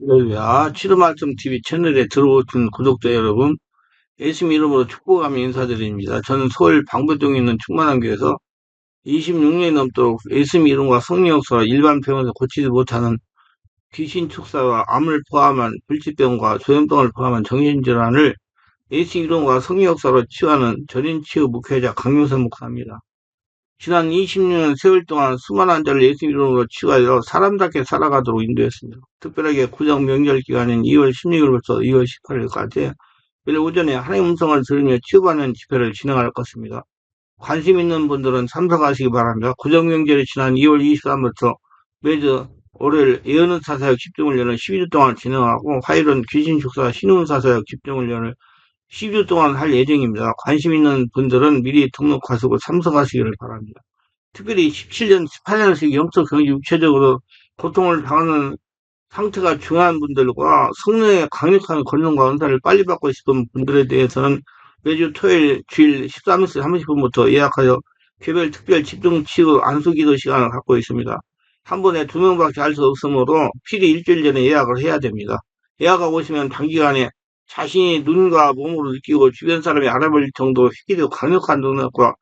할렐루야. 치료말씀TV 채널에 들어오신 구독자 여러분, 예수님 이름으로 축복하며 인사드립니다. 저는 서울 방배동에 있는 충만한교에서 26년이 넘도록 예수님 이름과 성령 역사와 일반 병원에서 고치지 못하는 귀신 축사와 암을 포함한 불치병과 조현병을 포함한 정신질환을 예수님 이름과 성령 역사로 치유하는 전인치유 목회자 강용선 목사입니다. 지난 26년 세월 동안 수많은 환자를 예수 이름으로 치유하여 사람답게 살아가도록 인도했습니다. 특별하게 구정 명절 기간인 2월 16일부터 2월 18일까지 매일 오전에 하나님 음성을 들으며 치유받는 집회를 진행할 것입니다. 관심 있는 분들은 참석하시기 바랍니다. 구정 명절이 지난 2월 23일부터 매주 월요일 예언은 사사역 집중훈련을 12주 동안 진행하고 화요일은 귀신 축사 신운 사사역 집중훈련을 10주 동안 할 예정입니다. 관심 있는 분들은 미리 등록하시고 참석하시기를 바랍니다. 특별히 17년, 18년씩 영적, 경제, 육체적으로 고통을 당하는 상태가 중요한 분들과 성령의 강력한 권능과 은사를 빨리 받고 싶은 분들에 대해서는 매주 토요일, 주일 13시 30분부터 예약하여 개별 특별 집중 치유 안수기도 시간을 갖고 있습니다. 한 번에 2명밖에 할 수 없으므로 필히 일주일 전에 예약을 해야 됩니다. 예약하고 오시면 단기간에 자신이 눈과 몸으로 느끼고 주변 사람이 알아볼 정도로 휘기도 강력한 능력과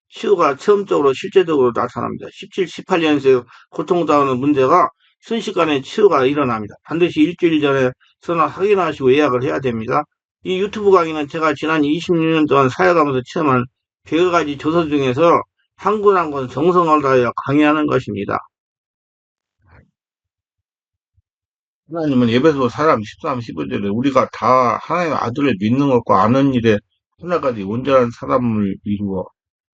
치유가 처음적으로 실제적으로 나타납니다. 17, 18년생 고통당하는 문제가 순식간에 치유가 일어납니다. 반드시 일주일 전에 전화 확인하시고 예약을 해야 됩니다. 이 유튜브 강의는 제가 지난 26년 동안 사역하면서 체험한 100여 가지 조서 중에서 한 권 한 권 정성을 다하여 강의하는 것입니다. 하나님은 에베소 4장 13, 15절에 우리가 다 하나님의 아들을 믿는 것과 아는 일에 하나까지 온전한 사람을 이루어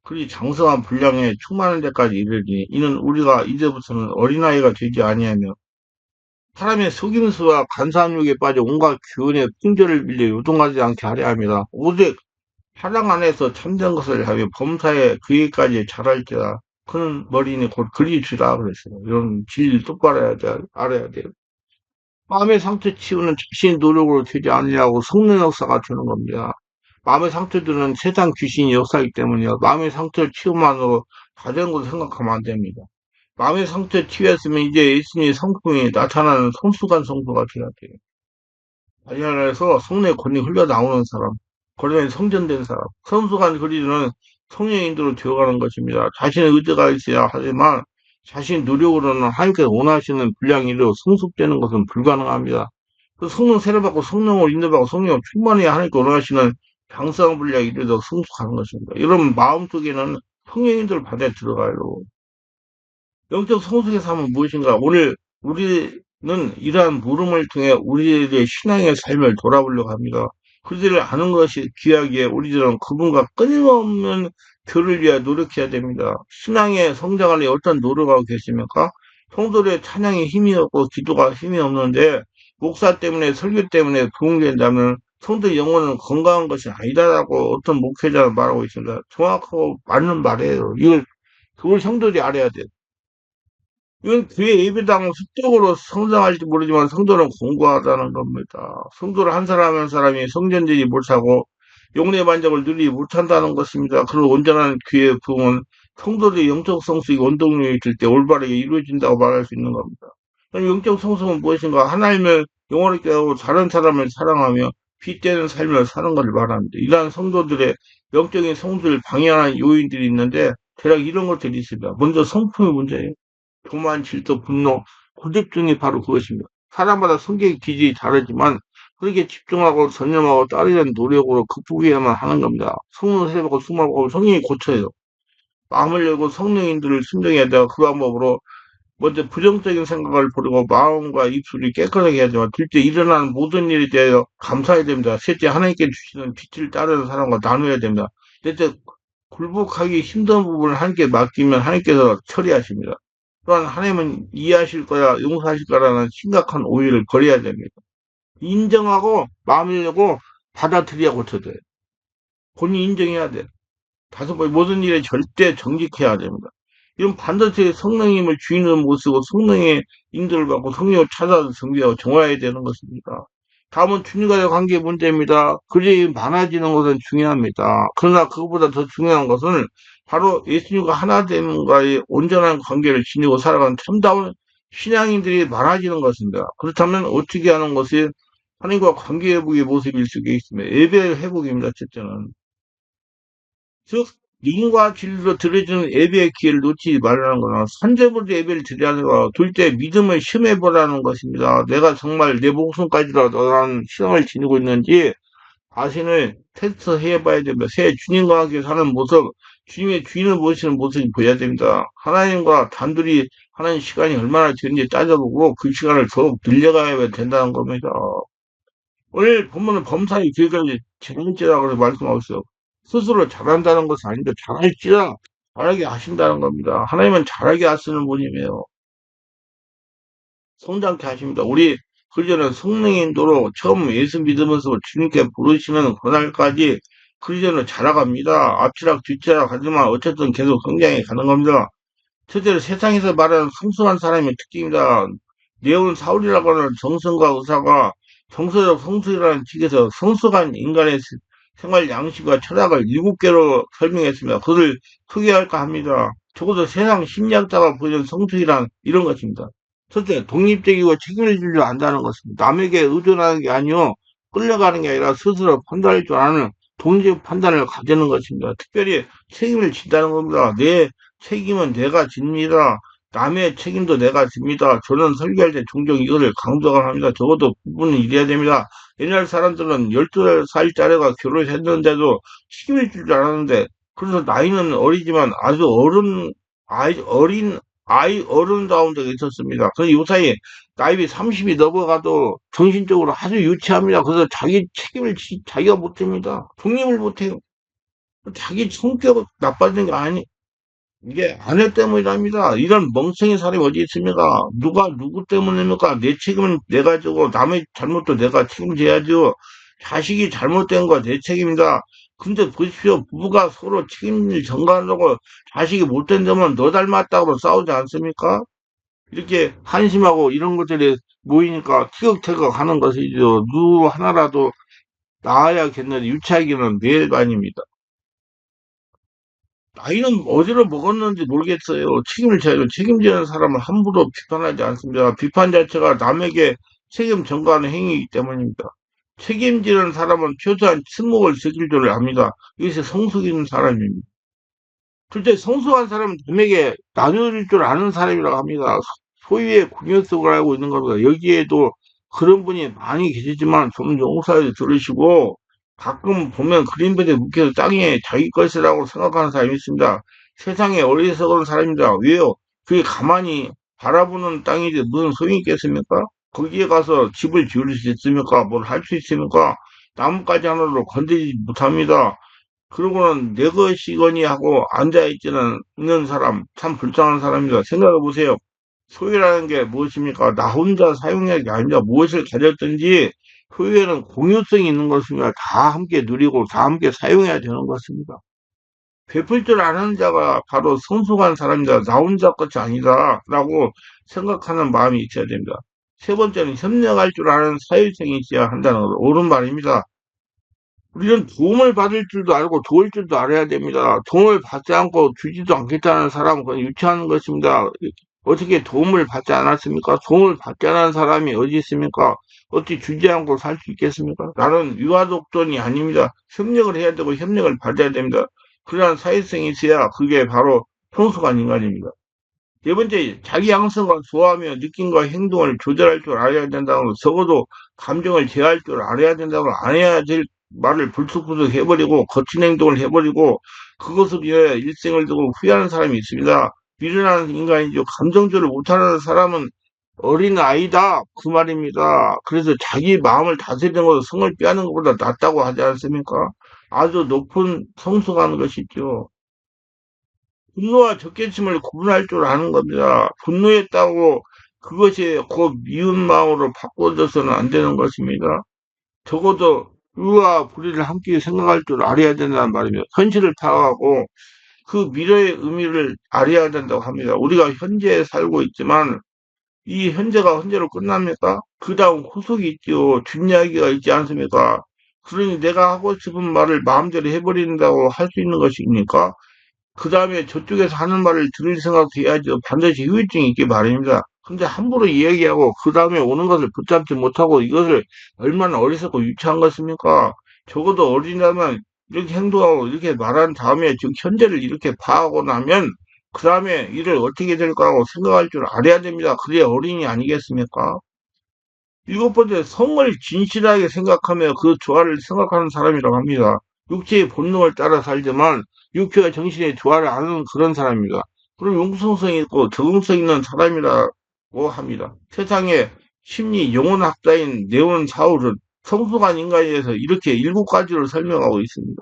그리 장성한 분량에 충만한 데까지 이르니 이는 우리가 이제부터는 어린아이가 되지 아니하며 사람의 속임수와 간사함욕에 빠져 온갖 교훈의 풍조를 빌려 요동하지 않게 하려 합니다. 오직 사랑 안에서 참된 것을 하며 범사에 그에까지 자랄지라 그는 머리니 곧 그리주라 그랬어요. 이런 진리를 똑바로 알아야 돼요. 마음의 상처 치유는 자신의 노력으로 되지 않으려고 성령 역사가 되는 겁니다. 마음의 상처들은 세상 귀신이 역사이기 때문이요. 마음의 상처 치유만으로 다 된 것을 생각하면 안 됩니다. 마음의 상처 치유했으면 이제 예수님의 성품이 나타나는 성숙한 성도가 되어야 돼요. 다시 말해서 성령의 권이 흘러나오는 사람, 거듭난 성전된 사람, 성숙한 그리스도는 성령의 인도로 되어가는 것입니다. 자신의 의지가 있어야 하지만 자신 노력으로는 하나님께서 원하시는 분량이로 성숙되는 것은 불가능합니다. 그 성령 세례받고 성령을 인도받고 성령을 충만해야 하나님께 원하시는 장성한 분량이 이르러 성숙하는 것입니다. 여러분 마음속에는 성령 인도를 받아 들어가요. 영적 성숙의 삶은 무엇인가? 오늘 우리는 이러한 물음을 통해 우리들의 신앙의 삶을 돌아보려고 합니다. 그들을 아는 것이 귀하기에 우리들은 그분과 끊임없는 교를 위해 노력해야 됩니다. 신앙의 성장을 위해 어떤 노력하고 계십니까? 성도들의 찬양에 힘이 없고 기도가 힘이 없는데 목사 때문에 설교 때문에 도움이 된다면 성도의 영혼은 건강한 것이 아니다라고 어떤 목회자는 말하고 있습니다. 정확하고 맞는 말이에요. 그걸 성도들이 알아야 돼요. 이건 교회 예배당 수적으로 성장할지 모르지만 성도는 공부하다는 겁니다. 성도를 한 사람 한 사람이 성전되지 못하고 영내 만족을 누리지 못한다는 것입니다. 그런 온전한 교회의 부흥은 성도들의 영적 성숙이 원동력이 있을 때 올바르게 이루어진다고 말할 수 있는 겁니다. 그럼 영적 성숙은 무엇인가? 하나님을 영원하게 하고 다른 사람을 사랑하며 빛되는 삶을 사는 것을 말합니다. 이러한 성도들의 영적인 성숙을 방해하는 요인들이 있는데 대략 이런 것들이 있습니다. 먼저 성품의 문제예요. 교만, 질투, 분노, 고집중이 바로 그것입니다. 사람마다 성격이 기질이 다르지만 그렇게 집중하고 전념하고 따르려는 노력으로 극복해야만 하는 겁니다. 성령 세례받고 수마하고 성령이 고쳐요. 마음을 열고 성령인들을 순종해야 돼요. 그 방법으로 먼저 부정적인 생각을 버리고 마음과 입술이 깨끗하게 해야 되지만 둘째 일어나는 모든 일에 대하여 감사해야 됩니다. 셋째 하나님께 주시는 빛을 따르는 사람과 나누어야 됩니다. 넷째 굴복하기 힘든 부분을 하나님께 맡기면 하나님께서 처리하십니다. 또한 하나님은 이해하실 거야, 용서하실 거라는 심각한 오해를 버려야 됩니다. 인정하고 마음을 열고 받아들여야 고쳐져요. 본인이 인정해야 돼. 다섯 번째, 모든 일에 절대 정직해야 됩니다. 이건 반드시 성령님을 주인으로 모시고 성령의 인도를 받고 성령을 찾아서 정비하고 정화해야 되는 것입니다. 다음은 주님과의 관계 문제입니다. 그리 많아지는 것은 중요합니다. 그러나 그것보다 더 중요한 것은 바로 예수님과 하나됨과의 온전한 관계를 지니고 살아가는 참다운 신앙인들이 많아지는 것입니다. 그렇다면 어떻게 하는 것이 하나님과 관계 회복의 모습일 수 있습니다. 예배 회복입니다. 첫째는. 즉, 영과 진리로 드려지는 예배의 기회를 놓치지 말라는 거나 선제부터 예배를 드려야 하는 거. 둘째, 믿음을 시험해 보라는 것입니다. 내가 정말 내 목숨까지라도 너라는 시험을 지니고 있는지 자신을 테스트해 봐야 됩니다. 새 주님과 함께 사는 모습, 주님의 주인을 모시는 모습이 보여야 됩니다. 하나님과 단둘이 하는 시간이 얼마나 되는지 따져보고 그 시간을 더욱 늘려가야 된다는 겁니다. 오늘 본문은 범사의 길까지 잘할지라고 말씀하고 있어요. 스스로 잘한다는 것은 아닌데 잘할지라 잘하게 하신다는 겁니다. 하나님은 잘하게 하시는 분이에요. 성장케 하십니다. 우리 그리스도는 성령의 인도로 처음 예수 믿으면서 주님께 부르시는 그날까지 그리스도는 자라갑니다. 앞치락 뒤치락 하지만 어쨌든 계속 성장해 가는 겁니다. 첫째로 세상에서 말하는 성숙한 사람의 특징입니다. 네온 사울이라고 하는 정성과 의사가 정서적 성숙이라는 책에서 성숙한 인간의 생활 양식과 철학을 7개로 설명했습니다. 그것을 소개할까 합니다. 적어도 세상 심리학자가 보여준 성숙이란 이런 것입니다. 첫째, 독립적이고 책임을 질 줄 안다는 것입니다. 남에게 의존하는 게 아니요 끌려가는 게 아니라 스스로 판단할 줄 아는 독립적 판단을 가지는 것입니다. 특별히 책임을 진다는 겁니다. 내 책임은 내가 집니다. 남의 책임도 내가 집니다. 저는 설교할 때 종종 이거를 강조를 합니다. 적어도 부부는 이래야 됩니다. 옛날 사람들은 12살짜리가 결혼했는데도 책임을 질 줄 알았는데, 그래서 나이는 어리지만 아주 어른다운 적이 있었습니다. 그래서 요사이 나이 30이 넘어가도 정신적으로 아주 유치합니다. 그래서 자기 책임을 자기가 못 집니다. 독립을 못 해요. 자기 성격 나빠지는 게 아니, 이게 아내 때문이랍니다. 이런 멍청이 사람이 어디 있습니까? 누가 누구 때문입니까? 내 책임은 내가 지고 남의 잘못도 내가 책임져야죠. 자식이 잘못된 거 내 책임이다. 근데 보십시오. 부부가 서로 책임을 전가하려고 자식이 못된 점은 너 닮았다고 싸우지 않습니까? 이렇게 한심하고 이런 것들이 모이니까 티격태격 하는 것이죠. 누구 하나라도 나아야겠는데 유치하기는 매일반입니다. 나이는 어디로 먹었는지 모르겠어요. 책임을 져야죠. 책임지는 사람을 함부로 비판하지 않습니다. 비판 자체가 남에게 책임 전가하는 행위이기 때문입니다. 책임지는 사람은 최소한 침묵을 지킬 줄 압니다. 이것이 성숙 있는 사람입니다. 둘째, 성숙한 사람은 남에게 나눠줄 줄 아는 사람이라고 합니다. 소유의 공효성을 알고 있는 겁니다. 여기에도 그런 분이 많이 계시지만 좀 용서해 들으시고 가끔 보면 그림배에 묵혀서 땅에 자기 것이라고 생각하는 사람이 있습니다. 세상에 어리석은 사람입니다. 왜요? 그게 가만히 바라보는 땅이지 무슨 소용이 있겠습니까? 거기에 가서 집을 지을 수 있습니까? 뭘 할 수 있습니까? 나뭇가지 하나로 건드리지 못합니다. 그러고는 내 것이거니 하고 앉아있는 사람, 참 불쌍한 사람입니다. 생각해 보세요. 소유라는 게 무엇입니까? 나 혼자 사용할 게 아니라 무엇을 가졌든지 소유에는 공유성이 있는 것입니다. 다 함께 누리고 다 함께 사용해야 되는 것입니다. 베풀 줄 아는 자가 바로 성숙한 사람이다. 나 혼자 것이 아니다. 라고 생각하는 마음이 있어야 됩니다. 세 번째는 협력할 줄 아는 사회성이 있어야 한다는 것. 옳은 말입니다. 우리는 도움을 받을 줄도 알고 도울 줄도 알아야 됩니다. 도움을 받지 않고 주지도 않겠다는 사람은 그건 유치한 것입니다. 어떻게 도움을 받지 않았습니까? 도움을 받지 않은 사람이 어디 있습니까? 어떻게 주지 않고 살 수 있겠습니까? 나는 유아독존이 아닙니다. 협력을 해야 되고 협력을 받아야 됩니다. 그러한 사회성이 있어야 그게 바로 성숙한 인간입니다. 네 번째, 자기 양성과 소화하며 느낌과 행동을 조절할 줄 알아야 된다고, 적어도 감정을 제어할 줄 알아야 된다고, 안 해야 될 말을 불쑥불쑥 해버리고 거친 행동을 해버리고 그것을 위해 일생을 두고 후회하는 사람이 있습니다. 미련한 인간이죠. 감정조를 못하는 사람은 어린 아이다 그 말입니다. 그래서 자기 마음을 다스리는 것도 성을 빼앗는 것보다 낫다고 하지 않습니까? 아주 높은 성숙한 것이죠. 분노와 적개심을 구분할 줄 아는 겁니다. 분노했다고 그것이 곧 미운 마음으로 바꿔져서는 안 되는 것입니다. 적어도 의와 불의를 함께 생각할 줄 알아야 된다는 말입니다. 현실을 파악하고 그 미래의 의미를 알아야 된다고 합니다. 우리가 현재에 살고 있지만 이 현재가 현재로 끝납니까? 그 다음 후속이 있죠. 뒷이야기가 있지 않습니까? 그러니 내가 하고 싶은 말을 마음대로 해버린다고 할 수 있는 것입니까? 그 다음에 저쪽에서 하는 말을 들을 생각도 해야죠. 반드시 후유증이 있기 마련입니다. 근데 함부로 이야기하고 그 다음에 오는 것을 붙잡지 못하고 이것을 얼마나 어리석고 유치한 것입니까? 적어도 어린다면 이렇게 행동하고 이렇게 말한 다음에 지금 현재를 이렇게 파악하고 나면 그 다음에 일을 어떻게 될까 하고 생각할 줄 알아야 됩니다. 그게 어린이 아니겠습니까? 일곱 번째, 성을 진실하게 생각하며 그 조화를 생각하는 사람이라고 합니다. 육체의 본능을 따라 살지만 육체와 정신의 조화를 아는 그런 사람입니다. 그럼 융통성이 있고 적응성 있는 사람이라고 합니다. 세상에 심리 영혼학자인 네온 사울은 성숙한 인간에 대해서 이렇게 일곱 가지로 설명하고 있습니다.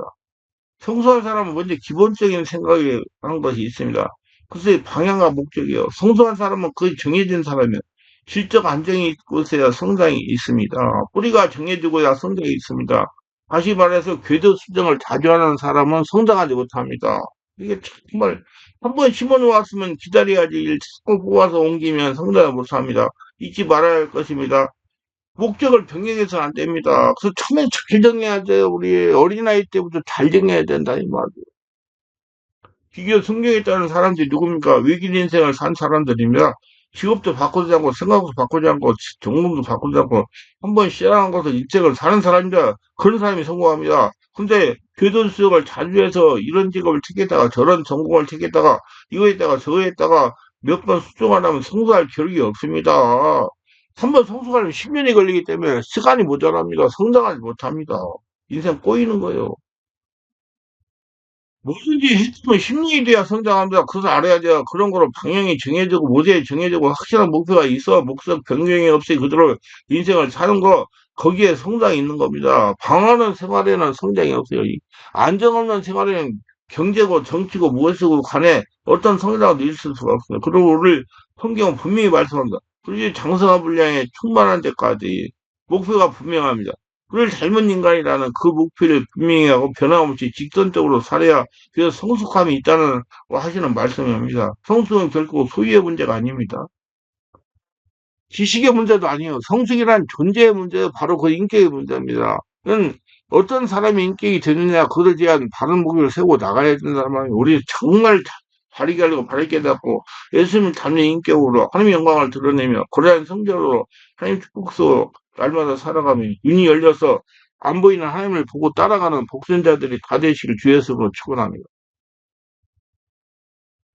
성숙한 사람은 먼저 기본적인 생각이 한 것이 있습니다. 그것의 방향과 목적이요. 성숙한 사람은 거의 정해진 사람이에요. 질적 안정이 있고 있어야 성장이 있습니다. 뿌리가 정해지고야 성장이 있습니다. 다시 말해서 궤도 수정을 자주 하는 사람은 성장하지 못합니다. 이게 정말 한 번 심어 놓았으면 기다려야지 일 자꾸 뽑아서 옮기면 성장을 못합니다. 잊지 말아야 할 것입니다. 목적을 변경해서는 안 됩니다. 그래서 처음에 잘 정해야 돼요. 우리 어린아이 때부터 잘 정해야 된다, 이 말이에요. 기교 성경에 따른 사람들이 누굽니까? 위기 인생을 산 사람들입니다. 직업도 바꾸지 않고, 생각도 바꾸지 않고, 전공도 바꾸지 않고, 한번 시작한 것을 인생을 사는 사람입니다. 그런 사람이 성공합니다. 근데 궤도 수정을 자주 해서 이런 직업을 택했다가 저런 전공을 택했다가 이거 했다가 저거 했다가 몇 번 수정을 하면 성공할 겨력이 없습니다. 한 번 성숙하려면 10년이 걸리기 때문에 시간이 모자랍니다. 성장하지 못합니다. 인생 꼬이는 거예요. 뭐든지 했으면 10년이 돼야 성장합니다. 그것을 알아야 돼요. 그런 거로 방향이 정해지고 모델이 정해지고 확실한 목표가 있어 목적 변경이 없이 그대로 인생을 사는 거 거기에 성장이 있는 겁니다. 방황하는 생활에는 성장이 없어요. 이 안정 없는 생활에는 경제고 정치고 무엇이고 간에 어떤 성장도 있을 수가 없어요. 그리고 우리 성경은 분명히 말씀합니다. 그러지 장성한 분량에 충만한 데까지 목표가 분명합니다. 그를 닮은 인간이라는 그 목표를 분명히 하고 변함없이 직선적으로 살아야 그래서 성숙함이 있다는 하시는 말씀입니다. 성숙은 결코 소유의 문제가 아닙니다. 지식의 문제도 아니에요. 성숙이란 존재의 문제, 바로 그 인격의 문제입니다. 그건 어떤 사람이 인격이 되느냐, 그것에 대한 바른 목표를 세우고 나가야 된다는 말이에요. 우리 정말 바르게 하려고 바르게 잡고 예수님을 닮는 인격으로 하나님의 영광을 드러내며 고려한 성전으로 하나님 축복 속 날마다 살아가며 눈이 열려서 안 보이는 하나님을 보고 따라가는 복선자들이 다 되시길 주의 이름으로 축원합니다.